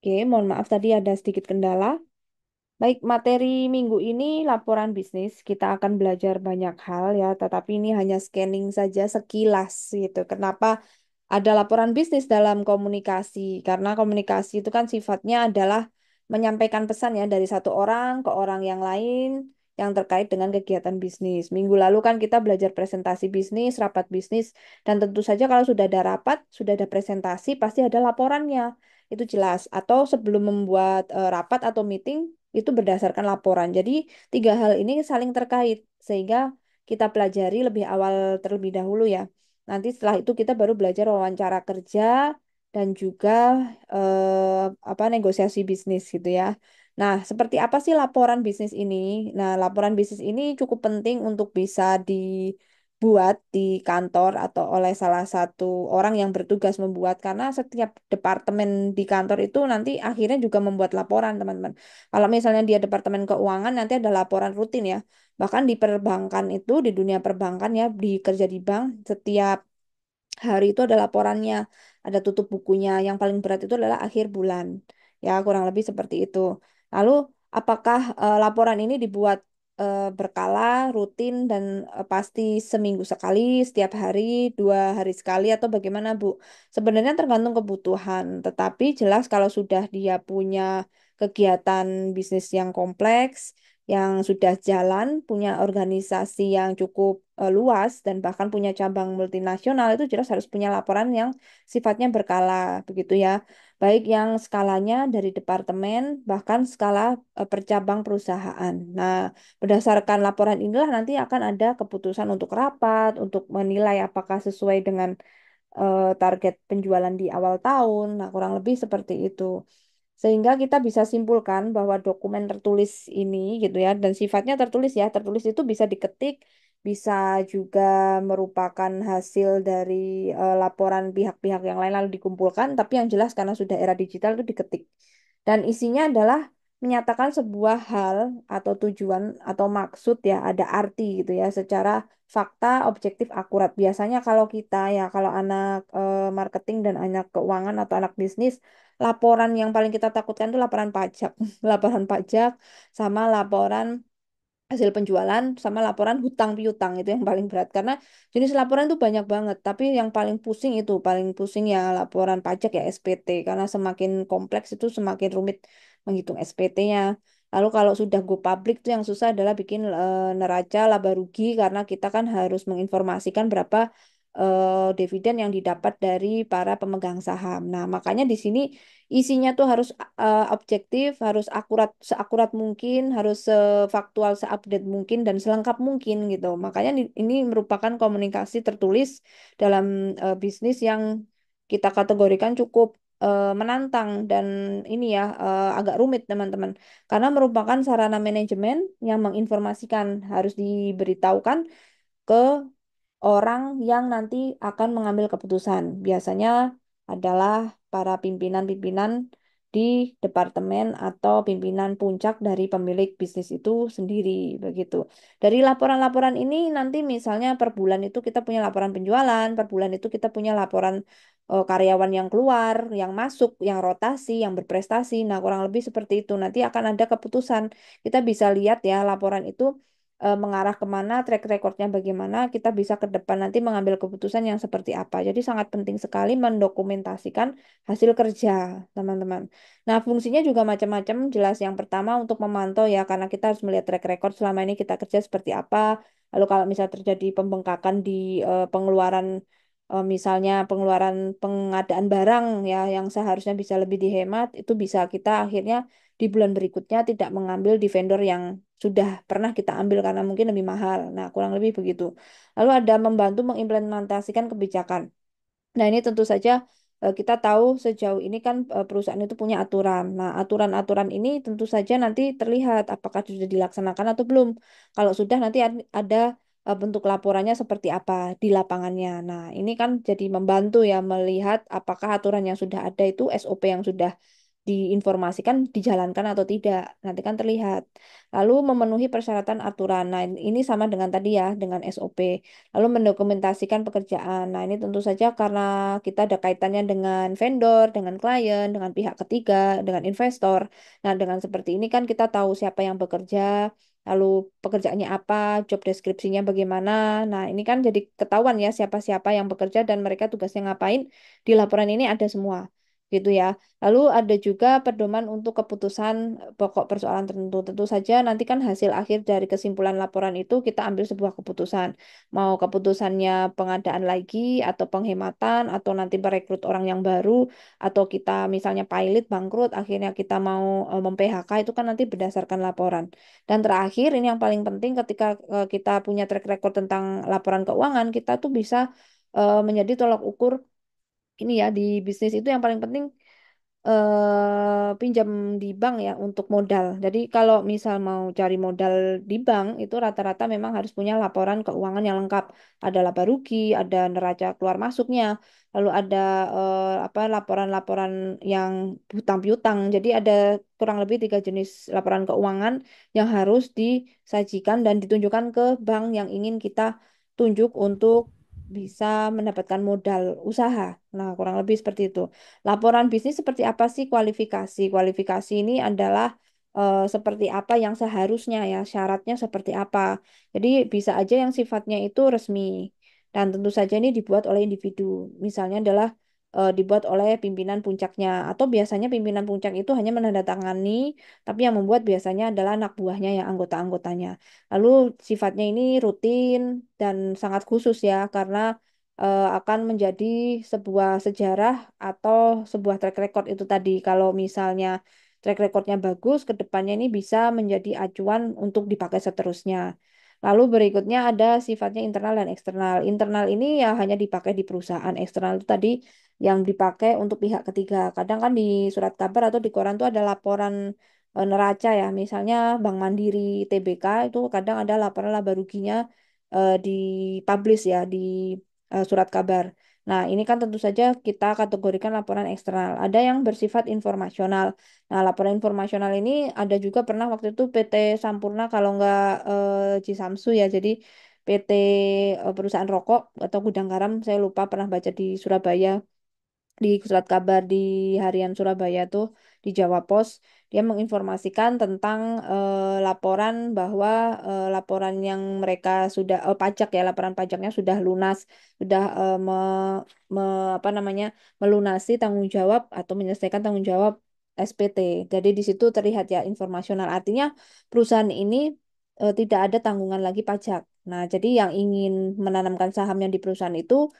Oke, mohon maaf tadi ada sedikit kendala. Baik, materi minggu ini laporan bisnis. Kita akan belajar banyak hal ya, tetapi ini hanya scanning saja sekilas gitu. Kenapa ada laporan bisnis dalam komunikasi? Karena komunikasi itu kan sifatnya adalah menyampaikan pesan ya dari satu orang ke orang yang lain yang terkait dengan kegiatan bisnis. Minggu lalu kan kita belajar presentasi bisnis, rapat bisnis, dan tentu saja kalau sudah ada rapat, sudah ada presentasi, pasti ada laporannya. Itu jelas. Atau sebelum membuat rapat atau meeting, itu berdasarkan laporan. Jadi, tiga hal ini saling terkait, sehingga kita pelajari lebih awal terlebih dahulu ya. Nanti setelah itu kita baru belajar wawancara kerja dan juga apa negosiasi bisnis gitu ya. Nah, seperti apa sih laporan bisnis ini? Nah, laporan bisnis ini cukup penting untuk bisa dibuat di kantor atau oleh salah satu orang yang bertugas membuat karena setiap departemen di kantor itu nanti akhirnya juga membuat laporan, teman-teman. Kalau misalnya dia departemen keuangan nanti ada laporan rutin ya. Bahkan di perbankan itu, di dunia perbankan ya, di kerja di bank, setiap hari itu ada laporannya, ada tutup bukunya. Yang paling berat itu adalah akhir bulan. Ya, kurang lebih seperti itu. Lalu, apakah laporan ini dibuat berkala, rutin, dan pasti seminggu sekali, setiap hari, 2 hari sekali, atau bagaimana, Bu? Sebenarnya tergantung kebutuhan. Tetapi jelas kalau sudah dia punya kegiatan bisnis yang kompleks, yang sudah jalan, punya organisasi yang cukup luas dan bahkan punya cabang multinasional itu jelas harus punya laporan yang sifatnya berkala begitu ya. Baik yang skalanya dari departemen bahkan skala per cabang perusahaan. Nah, berdasarkan laporan inilah nanti akan ada keputusan untuk rapat, untuk menilai apakah sesuai dengan target penjualan di awal tahun. Nah, kurang lebih seperti itu. Sehingga kita bisa simpulkan bahwa dokumen tertulis ini gitu ya, dan sifatnya tertulis ya, tertulis itu bisa diketik, bisa juga merupakan hasil dari laporan pihak-pihak yang lain lalu dikumpulkan, tapi yang jelas karena sudah era digital itu diketik. Dan isinya adalah menyatakan sebuah hal atau tujuan atau maksud ya, ada arti gitu ya, secara fakta, objektif, akurat. Biasanya kalau kita ya, kalau anak marketing dan anak keuangan atau anak bisnis, laporan yang paling kita takutkan itu laporan pajak. Laporan pajak sama laporan hasil penjualan sama laporan hutang piutang itu yang paling berat karena jenis laporan itu banyak banget tapi yang paling pusing ya laporan pajak ya SPT karena semakin kompleks itu semakin rumit menghitung SPT-nya. Lalu kalau sudah go public tuh yang susah adalah bikin neraca laba rugi karena kita kan harus menginformasikan berapa dividen yang didapat dari para pemegang saham. Nah, makanya di sini isinya tuh harus objektif, harus akurat, seakurat mungkin, harus sefaktual, seupdate mungkin, dan selengkap mungkin gitu. Makanya ini merupakan komunikasi tertulis dalam bisnis yang kita kategorikan cukup menantang dan ini ya agak rumit teman-teman. Karena merupakan sarana manajemen yang menginformasikan harus diberitahukan ke orang yang nanti akan mengambil keputusan. Biasanya adalah para pimpinan-pimpinan di departemen atau pimpinan puncak dari pemilik bisnis itu sendiri begitu. Dari laporan-laporan ini nanti misalnya per bulan itu kita punya laporan penjualan, per bulan itu kita punya laporan karyawan yang keluar, yang masuk, yang rotasi, yang berprestasi. Nah, kurang lebih seperti itu. Nanti akan ada keputusan. Kita bisa lihat ya laporan itu mengarah kemana, track recordnya bagaimana, kita bisa ke depan nanti mengambil keputusan yang seperti apa. Jadi sangat penting sekali mendokumentasikan hasil kerja, teman-teman. Nah, fungsinya juga macam-macam. Jelas yang pertama untuk memantau ya, karena kita harus melihat track record selama ini kita kerja seperti apa. Lalu kalau misal terjadi pembengkakan di pengeluaran misalnya pengeluaran pengadaan barang ya yang seharusnya bisa lebih dihemat itu bisa kita akhirnya di bulan berikutnya tidak mengambil di vendor yang sudah pernah kita ambil karena mungkin lebih mahal. Nah, kurang lebih begitu. Lalu ada membantu mengimplementasikan kebijakan. Nah, ini tentu saja kita tahu sejauh ini kan perusahaan itu punya aturan. Nah, aturan-aturan ini tentu saja nanti terlihat apakah sudah dilaksanakan atau belum. Kalau sudah nanti ada bentuk laporannya seperti apa di lapangannya. Nah, ini kan jadi membantu ya melihat apakah aturan yang sudah ada itu SOP yang sudah diinformasikan dijalankan atau tidak. Nanti kan terlihat. Lalu memenuhi persyaratan aturan. Nah, ini sama dengan tadi ya, dengan SOP. Lalu mendokumentasikan pekerjaan. Nah, ini tentu saja karena kita ada kaitannya dengan vendor, dengan klien, dengan pihak ketiga, dengan investor. Nah, dengan seperti ini kan kita tahu siapa yang bekerja, lalu pekerjaannya apa, job deskripsinya bagaimana. Nah, ini kan jadi ketahuan ya siapa-siapa yang bekerja dan mereka tugasnya ngapain. Di laporan ini ada semua. Gitu ya. Lalu ada juga pedoman untuk keputusan pokok persoalan tertentu. Tentu saja nanti kan hasil akhir dari kesimpulan laporan itu kita ambil sebuah keputusan. Mau keputusannya pengadaan lagi atau penghematan atau nanti merekrut orang yang baru atau kita misalnya pilot bangkrut akhirnya kita mau mem-PHK itu kan nanti berdasarkan laporan. Dan terakhir ini yang paling penting ketika kita punya track record tentang laporan keuangan kita tuh bisa menjadi tolak ukur ini ya di bisnis itu yang paling penting pinjam di bank ya untuk modal. Jadi kalau misal mau cari modal di bank itu rata-rata memang harus punya laporan keuangan yang lengkap. Ada laba rugi, ada neraca keluar masuknya, lalu ada apa laporan-laporan yang hutang piutang. Jadi ada kurang lebih 3 jenis laporan keuangan yang harus disajikan dan ditunjukkan ke bank yang ingin kita tunjuk untuk bisa mendapatkan modal usaha. Nah, kurang lebih seperti itu. Laporan bisnis seperti apa sih kualifikasi? Kualifikasi ini adalah seperti apa yang seharusnya ya, syaratnya seperti apa. Jadi bisa aja yang sifatnya itu resmi dan tentu saja ini dibuat oleh individu. Misalnya adalah dibuat oleh pimpinan puncaknya atau biasanya pimpinan puncak itu hanya menandatangani, tapi yang membuat biasanya adalah anak buahnya ya, anggota-anggotanya. Lalu sifatnya ini rutin dan sangat khusus ya karena akan menjadi sebuah sejarah atau sebuah track record itu tadi. Kalau misalnya track recordnya bagus, ke depannya ini bisa menjadi acuan untuk dipakai seterusnya. Lalu berikutnya ada sifatnya internal dan eksternal. Internal ini ya hanya dipakai di perusahaan. Eksternal itu tadi yang dipakai untuk pihak ketiga. Kadang kan di surat kabar atau di koran itu ada laporan neraca ya. Misalnya Bank Mandiri, TBK itu kadang ada laporan laba ruginya dipublish ya di surat kabar. Nah, ini kan tentu saja kita kategorikan laporan eksternal. Ada yang bersifat informasional. Nah, laporan informasional ini ada juga pernah waktu itu PT Sampurna kalau nggak Cisamsu ya. Jadi PT perusahaan rokok atau gudang garam saya lupa pernah baca di Surabaya di surat kabar di harian Surabaya tuh di Jawa Pos dia menginformasikan tentang laporan bahwa laporan yang mereka sudah pajak ya laporan pajaknya sudah lunas sudah apa namanya melunasi tanggung jawab atau menyelesaikan tanggung jawab SPT. Jadi di situ terlihat ya informasional artinya perusahaan ini tidak ada tanggungan lagi pajak. Nah, jadi yang ingin menanamkan sahamnya di perusahaan itu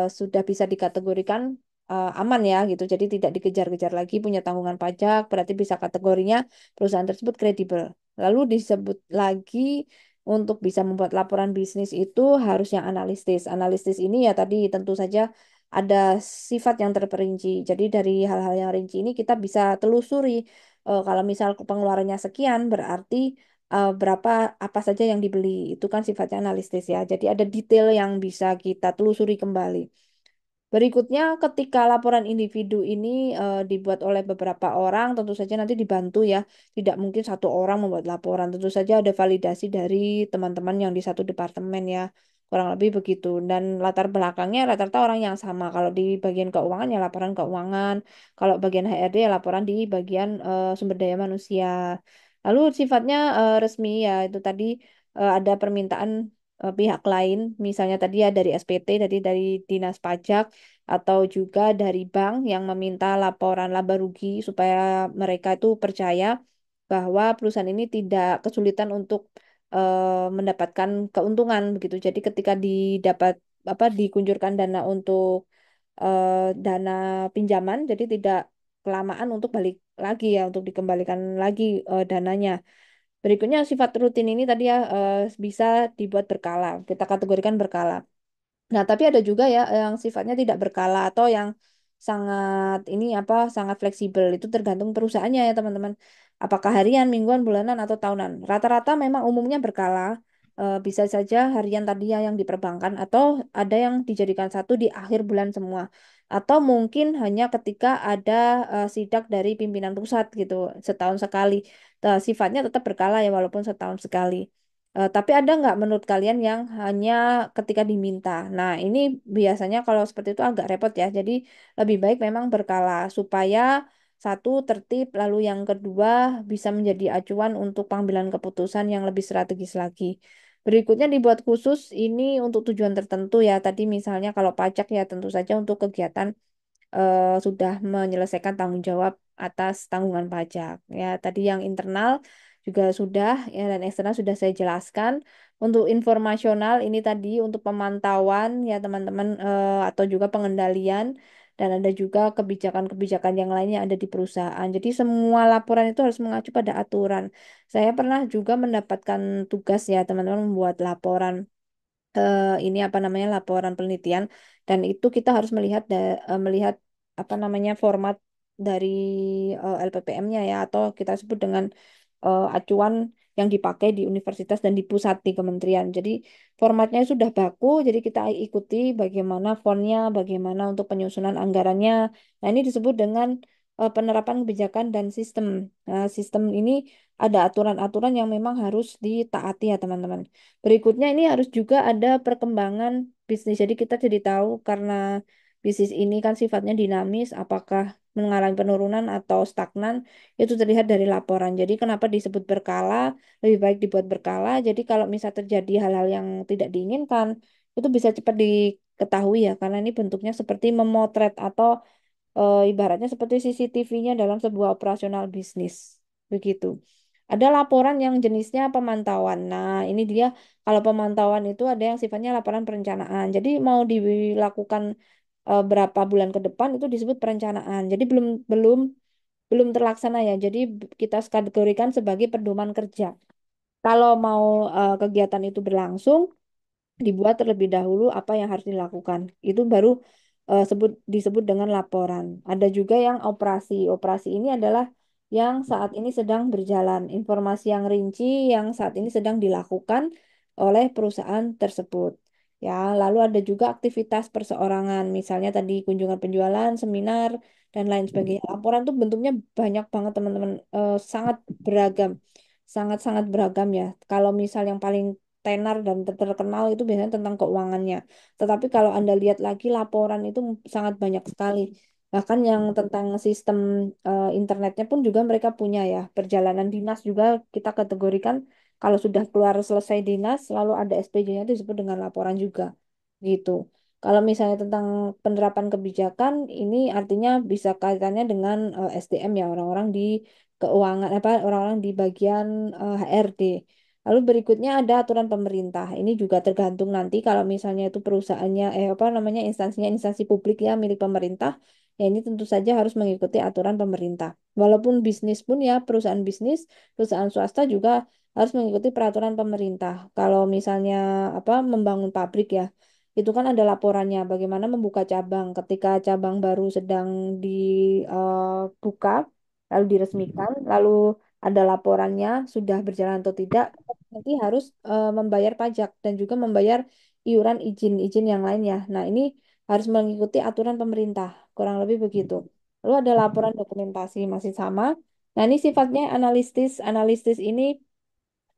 sudah bisa dikategorikan aman ya gitu. Jadi tidak dikejar-kejar lagi punya tanggungan pajak, berarti bisa kategorinya perusahaan tersebut kredibel. Lalu disebut lagi untuk bisa membuat laporan bisnis itu harus yang analitis. Analitis ini ya tadi tentu saja ada sifat yang terperinci. Jadi dari hal-hal yang rinci ini kita bisa telusuri. Kalau misal pengeluarannya sekian berarti berapa apa saja yang dibeli. Itu kan sifatnya analitis ya. Jadi ada detail yang bisa kita telusuri kembali. Berikutnya, ketika laporan individu ini dibuat oleh beberapa orang, tentu saja nanti dibantu ya. Tidak mungkin satu orang membuat laporan. Tentu saja ada validasi dari teman-teman yang di satu departemen ya. Kurang lebih begitu. Dan latar belakangnya rata-rata orang yang sama. Kalau di bagian keuangan ya laporan keuangan. Kalau bagian HRD ya laporan di bagian sumber daya manusia. Lalu sifatnya resmi ya. Itu tadi ada permintaan pihak lain, misalnya tadi ya dari SPT, dari Dinas Pajak, atau juga dari bank yang meminta laporan laba rugi supaya mereka itu percaya bahwa perusahaan ini tidak kesulitan untuk mendapatkan keuntungan begitu. Jadi ketika didapat apa dikuncurkan dana untuk dana pinjaman, jadi tidak kelamaan untuk balik lagi ya, untuk dikembalikan lagi dananya. Berikutnya sifat rutin ini tadi ya bisa dibuat berkala. Kita kategorikan berkala. Nah, tapi ada juga ya yang sifatnya tidak berkala atau yang sangat ini apa sangat fleksibel. Itu tergantung perusahaannya ya, teman-teman. Apakah harian, mingguan, bulanan atau tahunan. Rata-rata memang umumnya berkala. Bisa saja harian tadi ya yang diperbankan atau ada yang dijadikan satu di akhir bulan semua. atau mungkin hanya ketika ada sidak dari pimpinan pusat gitu setahun sekali. Sifatnya tetap berkala ya walaupun setahun sekali. Tapi ada nggak menurut kalian yang hanya ketika diminta? Nah, ini biasanya kalau seperti itu agak repot ya. Jadi lebih baik memang berkala supaya satu tertib, lalu yang kedua bisa menjadi acuan untuk pengambilan keputusan yang lebih strategis lagi. Berikutnya dibuat khusus ini untuk tujuan tertentu ya. Tadi misalnya kalau pajak ya tentu saja untuk kegiatan sudah menyelesaikan tanggung jawab atas tanggungan pajak. Ya, tadi yang internal juga sudah ya dan eksternal sudah saya jelaskan. Untuk informasional ini tadi untuk pemantauan ya teman-teman atau juga pengendalian dan ada juga kebijakan-kebijakan yang lainnya ada di perusahaan. Jadi semua laporan itu harus mengacu pada aturan. Saya pernah juga mendapatkan tugas ya teman-teman membuat laporan ini apa namanya laporan penelitian dan itu kita harus melihat apa namanya format dari LPPM-nya ya atau kita sebut dengan acuan yang dipakai di universitas dan di pusat di kementerian. Jadi formatnya sudah baku, jadi kita ikuti bagaimana fontnya, bagaimana untuk penyusunan anggarannya. Nah, ini disebut dengan penerapan kebijakan dan sistem. Nah, sistem ini ada aturan-aturan yang memang harus ditaati ya teman-teman. Berikutnya ini harus juga ada perkembangan bisnis. Jadi kita jadi tahu karena bisnis ini kan sifatnya dinamis, apakah mengalami penurunan atau stagnan, itu terlihat dari laporan. Jadi kenapa disebut berkala, lebih baik dibuat berkala. Jadi kalau misal terjadi hal-hal yang tidak diinginkan, itu bisa cepat diketahui ya, karena ini bentuknya seperti memotret atau ibaratnya seperti CCTV-nya dalam sebuah operasional bisnis. Begitu. Ada laporan yang jenisnya pemantauan. Nah, ini dia kalau pemantauan itu ada yang sifatnya laporan perencanaan. Jadi mau dilakukan berapa bulan ke depan itu disebut perencanaan. Jadi belum belum belum terlaksana ya. Jadi kita kategorikan sebagai pedoman kerja. Kalau mau kegiatan itu berlangsung, dibuat terlebih dahulu apa yang harus dilakukan. Itu baru disebut dengan laporan. Ada juga yang operasi. Operasi ini adalah yang saat ini sedang berjalan. Informasi yang rinci yang saat ini sedang dilakukan oleh perusahaan tersebut. Ya, lalu ada juga aktivitas perseorangan, misalnya tadi kunjungan penjualan, seminar, dan lain sebagainya. Laporan tuh bentuknya banyak banget teman-teman, sangat beragam, sangat-sangat beragam ya. Kalau misal yang paling tenar dan terkenal itu biasanya tentang keuangannya. Tetapi kalau Anda lihat lagi laporan itu sangat banyak sekali. Bahkan yang tentang sistem internetnya pun juga mereka punya ya. Perjalanan dinas juga kita kategorikan kalau sudah keluar selesai dinas lalu ada SPJ-nya itu disebut dengan laporan juga. Gitu. Kalau misalnya tentang penerapan kebijakan ini artinya bisa kaitannya dengan SDM ya orang-orang di keuangan apa orang-orang di bagian HRD. Lalu berikutnya ada aturan pemerintah. Ini juga tergantung nanti kalau misalnya itu perusahaannya apa namanya instansinya instansi publik ya milik pemerintah, ya ini tentu saja harus mengikuti aturan pemerintah. Walaupun bisnis pun ya perusahaan bisnis, perusahaan swasta juga harus mengikuti peraturan pemerintah. Kalau misalnya apa membangun pabrik ya, itu kan ada laporannya bagaimana membuka cabang ketika cabang baru sedang dibuka lalu diresmikan, lalu ada laporannya sudah berjalan atau tidak, nanti harus membayar pajak dan juga membayar iuran izin-izin yang lainnya. Nah, ini harus mengikuti aturan pemerintah, kurang lebih begitu. Lalu ada laporan dokumentasi masih sama. Nah, ini sifatnya analitis. Analitis ini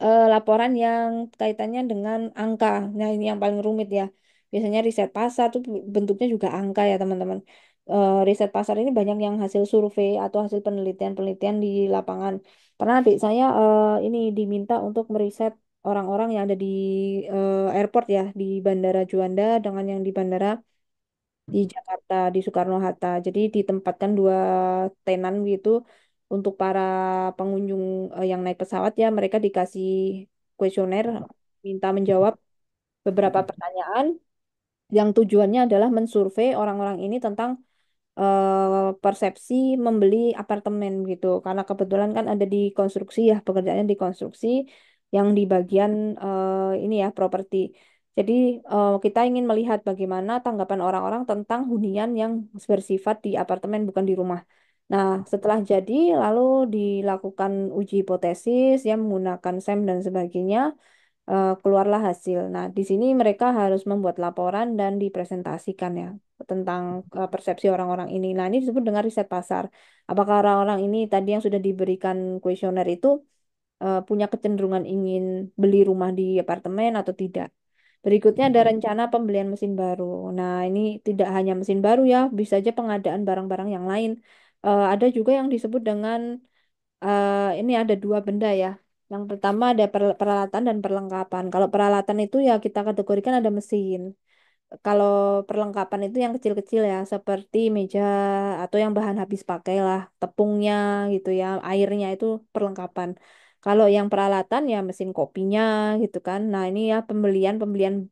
laporan yang kaitannya dengan angka. Nah, ini yang paling rumit ya. Biasanya riset pasar tuh bentuknya juga angka ya, teman-teman. Riset pasar ini banyak yang hasil survei atau hasil penelitian-penelitian di lapangan. Pernah adik saya ini diminta untuk meriset orang-orang yang ada di airport ya, di Bandara Juanda dengan yang di Bandara di Jakarta di Soekarno-Hatta. Jadi ditempatkan dua tenan gitu untuk para pengunjung yang naik pesawat ya mereka dikasih kuesioner minta menjawab beberapa pertanyaan yang tujuannya adalah mensurvei orang-orang ini tentang persepsi membeli apartemen gitu. Karena kebetulan kan ada di konstruksi ya, pekerjaannya di konstruksi yang di bagian ini ya properti. Jadi kita ingin melihat bagaimana tanggapan orang-orang tentang hunian yang bersifat di apartemen bukan di rumah. Nah, setelah jadi lalu dilakukan uji hipotesis ya menggunakan SEM dan sebagainya. keluarlah hasil. Nah, di sini mereka harus membuat laporan dan dipresentasikan ya tentang persepsi orang-orang ini. Nah, ini disebut dengan riset pasar. Apakah orang-orang ini tadi yang sudah diberikan kuesioner itu punya kecenderungan ingin beli rumah di apartemen atau tidak? Berikutnya ada rencana pembelian mesin baru. Nah, ini tidak hanya mesin baru ya, bisa saja pengadaan barang-barang yang lain. Ada juga yang disebut dengan ini ada dua benda ya. Yang pertama ada peralatan dan perlengkapan. Kalau peralatan itu ya kita kategorikan ada mesin. Kalau perlengkapan itu yang kecil-kecil ya, seperti meja atau yang bahan habis pakai lah, tepungnya gitu ya, airnya itu perlengkapan. Kalau yang peralatan ya mesin kopinya gitu kan. Nah ini ya pembelian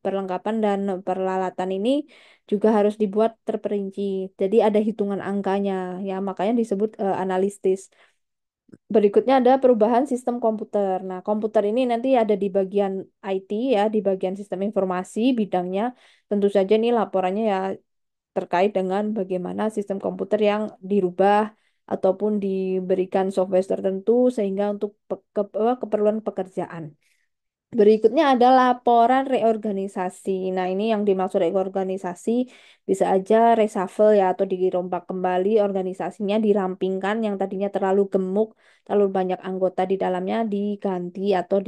perlengkapan dan peralatan ini juga harus dibuat terperinci. Jadi ada hitungan angkanya ya, makanya disebut analitis. Berikutnya ada perubahan sistem komputer. Nah, komputer ini nanti ada di bagian IT ya, di bagian sistem informasi bidangnya. Tentu saja nih laporannya ya terkait dengan bagaimana sistem komputer yang dirubah ataupun diberikan software tertentu sehingga untuk keperluan pekerjaan. Berikutnya ada laporan reorganisasi. Nah, ini yang dimaksud reorganisasi bisa aja reshuffle ya atau dirombak kembali organisasinya, dirampingkan yang tadinya terlalu gemuk, terlalu banyak anggota di dalamnya diganti atau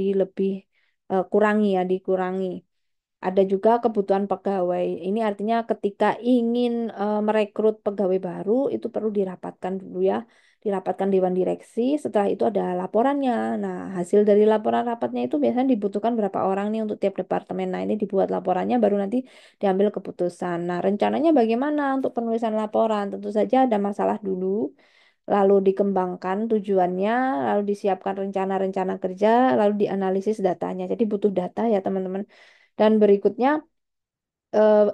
kurangi ya, dikurangi. Ada juga kebutuhan pegawai. Ini artinya ketika ingin merekrut pegawai baru itu perlu dirapatkan dulu ya, dirapatkan dewan direksi. Setelah itu ada laporannya. Nah, hasil dari laporan rapatnya itu biasanya dibutuhkan berapa orang nih untuk tiap departemen. Nah, ini dibuat laporannya baru nanti diambil keputusan. Nah, rencananya bagaimana untuk penulisan laporan? Tentu saja ada masalah dulu, lalu dikembangkan tujuannya, lalu disiapkan rencana-rencana kerja, lalu dianalisis datanya. Jadi butuh data ya, teman-teman. Dan berikutnya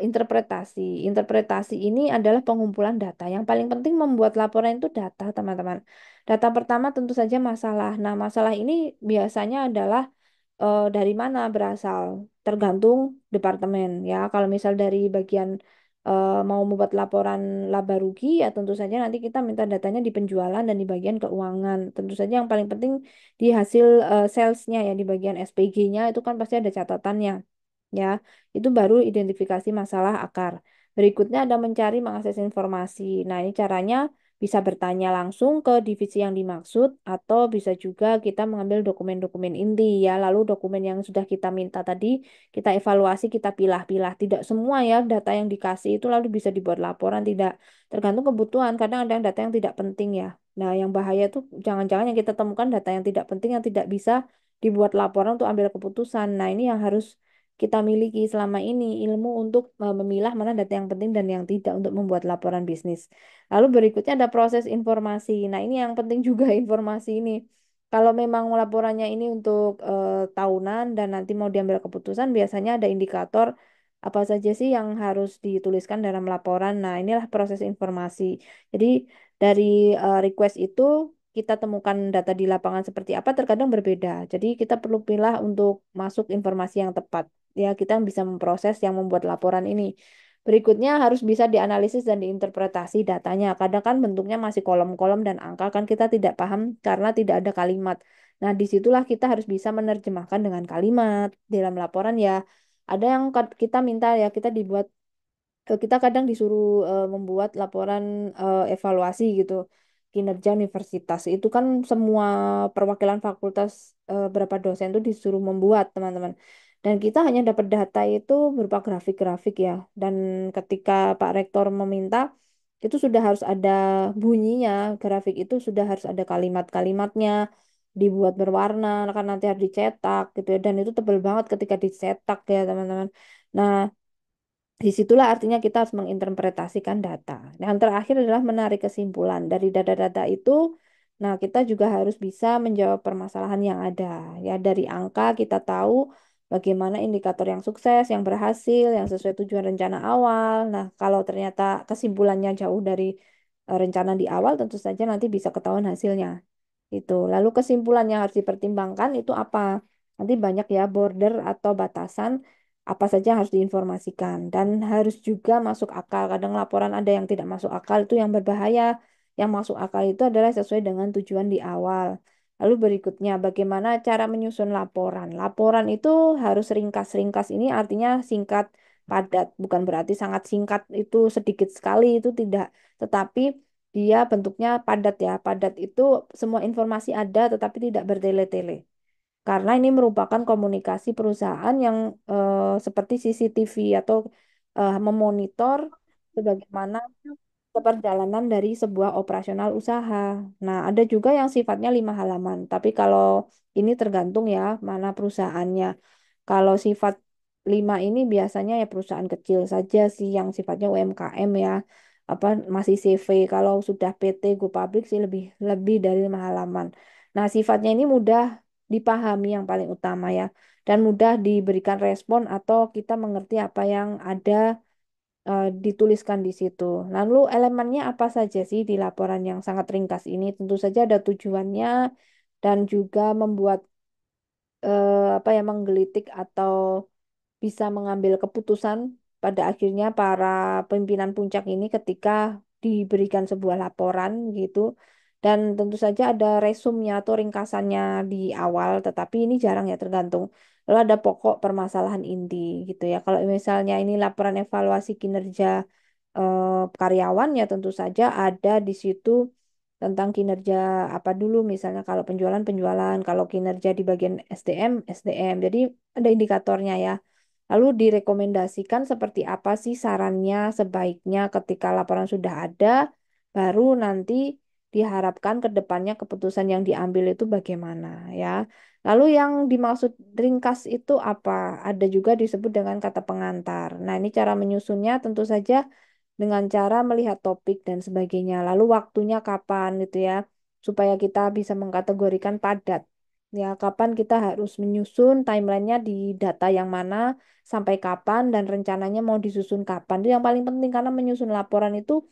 interpretasi. Interpretasi ini adalah pengumpulan data. Yang paling penting membuat laporan itu data, teman-teman. Data pertama tentu saja masalah. Nah, masalah ini biasanya adalah dari mana berasal, tergantung departemen ya. Kalau misal dari bagian mau membuat laporan laba rugi, ya tentu saja nanti kita minta datanya di penjualan dan di bagian keuangan. Tentu saja yang paling penting di hasil salesnya ya, di bagian SPG-nya itu kan pasti ada catatannya. Ya, itu baru identifikasi masalah akar. Berikutnya ada mencari mengakses informasi. Nah, ini caranya bisa bertanya langsung ke divisi yang dimaksud atau bisa juga kita mengambil dokumen-dokumen inti ya. Lalu dokumen yang sudah kita minta tadi kita evaluasi, kita pilah-pilah. Tidak semua ya data yang dikasih itu lalu bisa dibuat laporan, tidak. Tergantung kebutuhan. Kadang ada yang data yang tidak penting ya. Nah, yang bahaya tuh jangan-jangan yang kita temukan data yang tidak penting yang tidak bisa dibuat laporan untuk ambil keputusan. Nah, ini yang harus kita miliki selama ini ilmu untuk memilah mana data yang penting dan yang tidak untuk membuat laporan bisnis. Lalu berikutnya ada proses informasi. Nah, ini yang penting juga informasi ini. Kalau memang laporannya ini untuk tahunan dan nanti mau diambil keputusan, biasanya ada indikator apa saja sih yang harus dituliskan dalam laporan. Nah, inilah proses informasi. Jadi dari request itu kita temukan data di lapangan seperti apa terkadang berbeda. Jadi kita perlu pilih untuk masuk informasi yang tepat. Ya, kita bisa memproses yang membuat laporan ini. Berikutnya harus bisa dianalisis dan diinterpretasi datanya. Kadang kan bentuknya masih kolom-kolom dan angka kan kita tidak paham karena tidak ada kalimat. Nah, disitulah kita harus bisa menerjemahkan dengan kalimat dalam laporan ya. Ada yang kita minta ya kita dibuat kita kadang disuruh membuat laporan evaluasi gitu kinerja universitas. Itu kan semua perwakilan fakultas berapa dosen itu disuruh membuat, teman-teman. Dan kita hanya dapat data itu berupa grafik-grafik ya. Dan ketika Pak Rektor meminta, itu sudah harus ada bunyinya. Grafik itu sudah harus ada kalimat-kalimatnya, dibuat berwarna, kan nanti harus dicetak gitu ya. Dan itu tebal banget ketika dicetak ya, teman-teman. Nah, disitulah artinya kita harus menginterpretasikan data. Yang terakhir adalah menarik kesimpulan. Dari data-data itu, nah kita juga harus bisa menjawab permasalahan yang ada. Ya, dari angka kita tahu bagaimana indikator yang sukses, yang berhasil, yang sesuai tujuan rencana awal. Nah, kalau ternyata kesimpulannya jauh dari rencana di awal, tentu saja nanti bisa ketahuan hasilnya. Itu. Lalu kesimpulan yang harus dipertimbangkan itu apa? Nanti banyak ya border atau batasan apa saja yang harus diinformasikan dan harus juga masuk akal. Kadang laporan ada yang tidak masuk akal itu yang berbahaya. Yang masuk akal itu adalah sesuai dengan tujuan di awal. Lalu berikutnya, bagaimana cara menyusun laporan? Laporan itu harus ringkas. Ringkas ini artinya singkat, padat. Bukan berarti sangat singkat itu sedikit sekali, itu tidak. Tetapi dia bentuknya padat ya. Padat itu semua informasi ada tetapi tidak bertele-tele. Karena ini merupakan komunikasi perusahaan yang seperti CCTV atau memonitor sebagaimana keperjalanan dari sebuah operasional usaha. Nah, ada juga yang sifatnya 5 halaman, tapi kalau ini tergantung ya mana perusahaannya. Kalau sifat 5 ini biasanya ya perusahaan kecil saja sih yang sifatnya UMKM ya, apa masih CV. Kalau sudah PT Go Public sih lebih lebih dari 5 halaman. Nah, sifatnya ini mudah dipahami yang paling utama ya, dan mudah diberikan respon atau kita mengerti apa yang ada dituliskan di situ. Lalu elemennya apa saja sih di laporan yang sangat ringkas ini? Tentu saja ada tujuannya dan juga membuat apa ya menggelitik atau bisa mengambil keputusan pada akhirnya para pimpinan puncak ini ketika diberikan sebuah laporan gitu. Dan tentu saja ada resumnya atau ringkasannya di awal, tetapi ini jarang ya tergantung. Lalu ada pokok permasalahan inti gitu ya. Kalau misalnya ini laporan evaluasi kinerja karyawan ya tentu saja ada di situ tentang kinerja apa dulu misalnya kalau penjualan, kalau kinerja di bagian SDM. Jadi ada indikatornya ya. Lalu direkomendasikan seperti apa sih sarannya sebaiknya ketika laporan sudah ada, baru nanti diharapkan ke depannya keputusan yang diambil itu bagaimana ya. Lalu yang dimaksud ringkas itu apa? Ada juga disebut dengan kata pengantar. Nah, ini cara menyusunnya tentu saja dengan cara melihat topik dan sebagainya. Lalu waktunya kapan gitu ya, supaya kita bisa mengkategorikan padat. Ya, kapan kita harus menyusun timelinenya di data yang mana, sampai kapan, dan rencananya mau disusun kapan. Itu yang paling penting karena menyusun laporan itu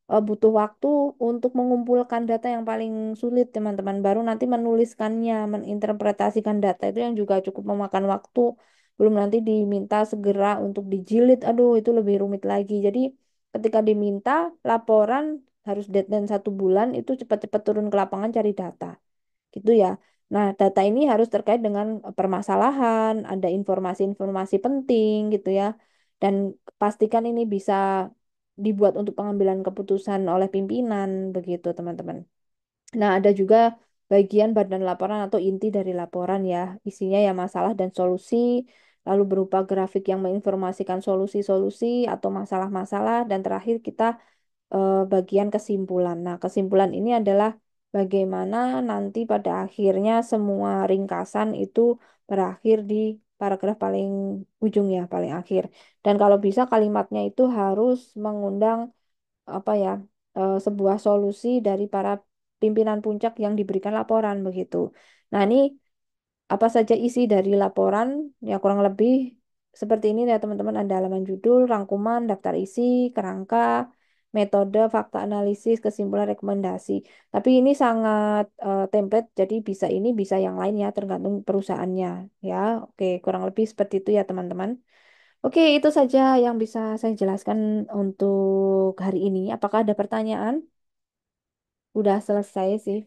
butuh waktu untuk mengumpulkan data yang paling sulit, teman-teman. Baru nanti menuliskannya, meninterpretasikan data itu yang juga cukup memakan waktu. Belum nanti diminta segera untuk dijilid, aduh itu lebih rumit lagi. Jadi ketika diminta laporan harus deadline 1 bulan, itu cepat-cepat turun ke lapangan cari data gitu ya. Nah, data ini harus terkait dengan permasalahan, ada informasi-informasi penting gitu ya. Dan pastikan ini bisa dibuat untuk pengambilan keputusan oleh pimpinan begitu, teman-teman. Nah, ada juga bagian badan laporan atau inti dari laporan ya. Isinya ya masalah dan solusi, lalu berupa grafik yang menginformasikan solusi-solusi atau masalah-masalah, dan terakhir kita bagian kesimpulan. Nah, kesimpulan ini adalah bagaimana nanti pada akhirnya semua ringkasan itu berakhir di paragraf paling ujung ya, paling akhir. Dan kalau bisa kalimatnya itu harus mengundang apa ya, sebuah solusi dari para pimpinan puncak yang diberikan laporan begitu. Nah, ini apa saja isi dari laporan ya kurang lebih seperti ini ya teman-teman, ada halaman judul, rangkuman, daftar isi, kerangka, metode, fakta analisis, kesimpulan, rekomendasi. Tapi ini sangat template, jadi bisa ini bisa yang lain ya tergantung perusahaannya ya. Oke, kurang lebih seperti itu ya teman-teman. Oke, itu saja yang bisa saya jelaskan untuk hari ini. Apakah ada pertanyaan? Udah selesai sih.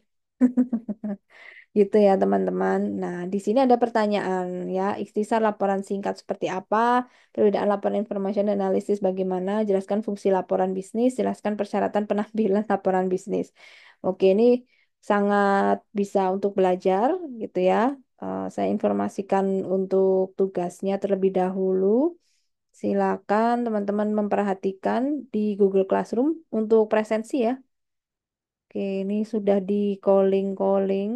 Gitu ya teman-teman. Nah, di sini ada pertanyaan ya. Ikhtisar laporan singkat seperti apa? Perbedaan laporan informasi dan analisis bagaimana? Jelaskan fungsi laporan bisnis, jelaskan persyaratan penampilan laporan bisnis. Oke, ini sangat bisa untuk belajar gitu ya. Saya informasikan untuk tugasnya terlebih dahulu. Silakan teman-teman memperhatikan di Google Classroom untuk presensi ya. Oke, ini sudah di calling-calling.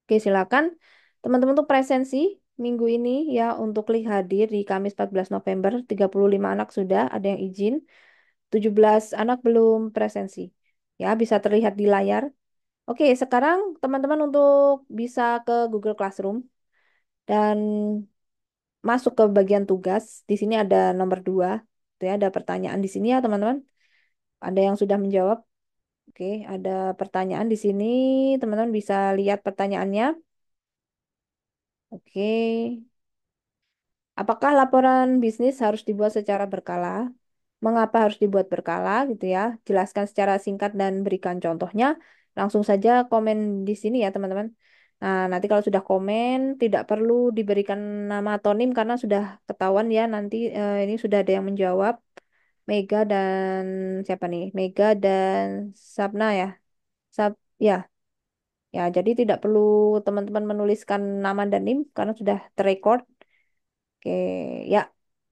Oke, silakan teman-teman untuk presensi minggu ini ya untuk klik hadir di Kamis 14 November. 35 anak sudah, ada yang izin. 17 anak belum presensi. Ya, bisa terlihat di layar. Oke, sekarang teman-teman untuk bisa ke Google Classroom dan masuk ke bagian tugas. Di sini ada nomor 2. Tuh ya, ada pertanyaan di sini ya, teman-teman. Ada yang sudah menjawab. Oke, ada pertanyaan di sini. Teman-teman bisa lihat pertanyaannya. Oke. Apakah laporan bisnis harus dibuat secara berkala? Mengapa harus dibuat berkala gitu ya? Jelaskan secara singkat dan berikan contohnya. Langsung saja komen di sini ya, teman-teman. Nah, nanti kalau sudah komen, tidak perlu diberikan nama atau NIM karena sudah ketahuan ya nanti ini sudah ada yang menjawab. Mega dan siapa nih? Mega dan Sapna ya. Sap, ya, ya. Jadi tidak perlu teman-teman menuliskan nama dan NIM karena sudah terrecord. Oke, ya.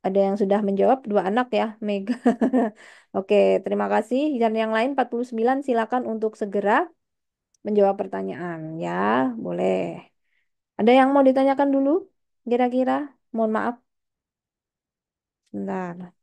Ada yang sudah menjawab dua anak ya, Mega. Oke, terima kasih. Dan yang lain 49 silakan untuk segera menjawab pertanyaan ya, boleh. Ada yang mau ditanyakan dulu? Kira-kira? Mohon maaf. Sebentar.